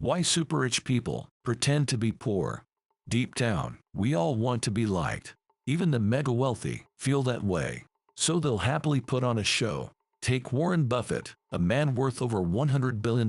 Why super rich people pretend to be poor. Deep down, we all want to be liked. Even the mega wealthy feel that way. So they'll happily put on a show. Take Warren Buffett, a man worth over $100 billion.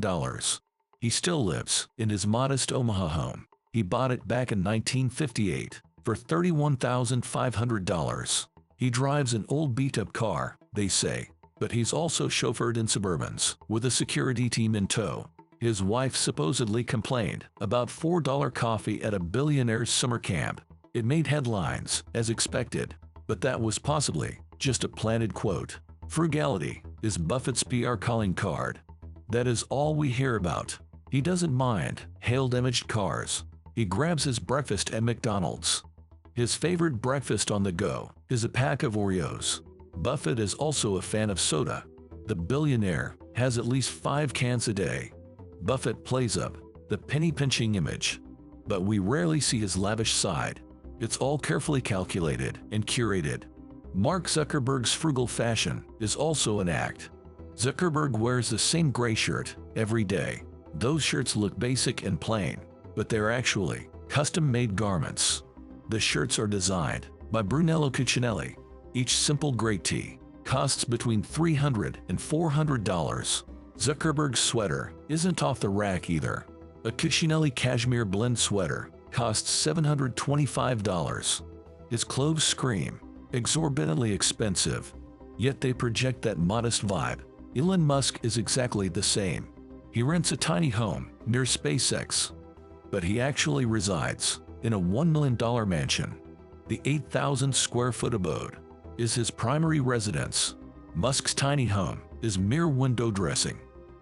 He still lives in his modest Omaha home. He bought it back in 1958 for $31,500. He drives an old beat-up car, they say, but he's also chauffeured in Suburbans with a security team in tow. His wife supposedly complained about $4 coffee at a Billionaires summer camp. It made headlines, as expected, but that was possibly just a planted quote. Frugality is Buffett's PR calling card. That is all we hear about. He doesn't mind hail-damaged cars. He grabs his breakfast at McDonald's. His favorite breakfast on the go is a pack of Oreos. Buffett is also a fan of soda. The billionaire has at least 5 cans a day. Buffett plays up the penny-pinching image, but we rarely see his lavish side. It's all carefully calculated and curated. Mark Zuckerberg's frugal fashion is also an act. Zuckerberg wears the same gray shirt every day. Those shirts look basic and plain, but they're actually custom-made garments. The shirts are designed by Brunello Cucinelli. Each simple gray tee costs between $300 and $400. Zuckerberg's sweater isn't off the rack either. A Cucinelli cashmere blend sweater costs $725. His clothes scream exorbitantly expensive, yet they project that modest vibe. Elon Musk is exactly the same. He rents a tiny home near SpaceX, but he actually resides in a $1 million mansion. The 8,000 square foot abode is his primary residence. Musk's tiny home is mere window dressing.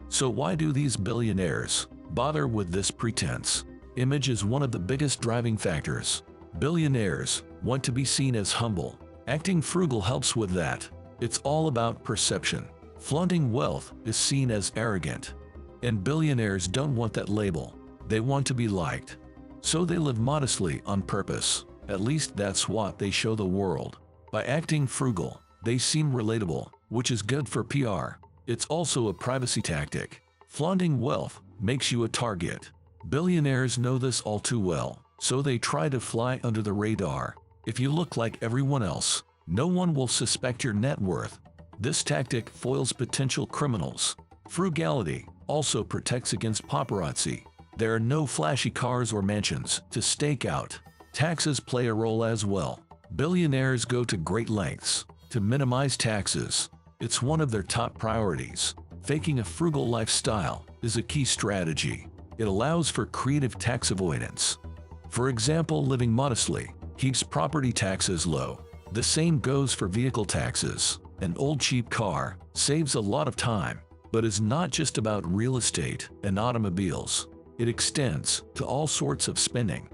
So why do these billionaires bother with this pretense? Image is one of the biggest driving factors. Billionaires want to be seen as humble. Acting frugal helps with that. It's all about perception. Flaunting wealth is seen as arrogant. And billionaires don't want that label. They want to be liked. So they live modestly on purpose. At least that's what they show the world. By acting frugal, they seem relatable, which is good for PR. It's also a privacy tactic. Flaunting wealth makes you a target. Billionaires know this all too well, so they try to fly under the radar. If you look like everyone else, no one will suspect your net worth. This tactic foils potential criminals. Frugality also protects against paparazzi. There are no flashy cars or mansions to stake out. Taxes play a role as well. Billionaires go to great lengths to minimize taxes. It's one of their top priorities. Faking a frugal lifestyle is a key strategy. It allows for creative tax avoidance. For example, living modestly keeps property taxes low. The same goes for vehicle taxes. An old cheap car saves a lot of time, but is not just about real estate and automobiles. It extends to all sorts of spending.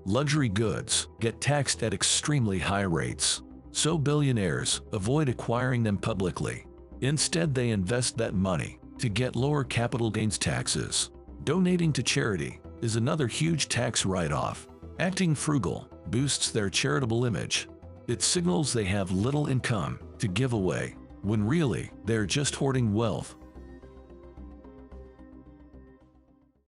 Luxury goods get taxed at extremely high rates, so billionaires avoid acquiring them publicly. Instead, they invest that money to get lower capital gains taxes. Donating to charity is another huge tax write-off. Acting frugal boosts their charitable image. It signals they have little income to give away, when really they're just hoarding wealth.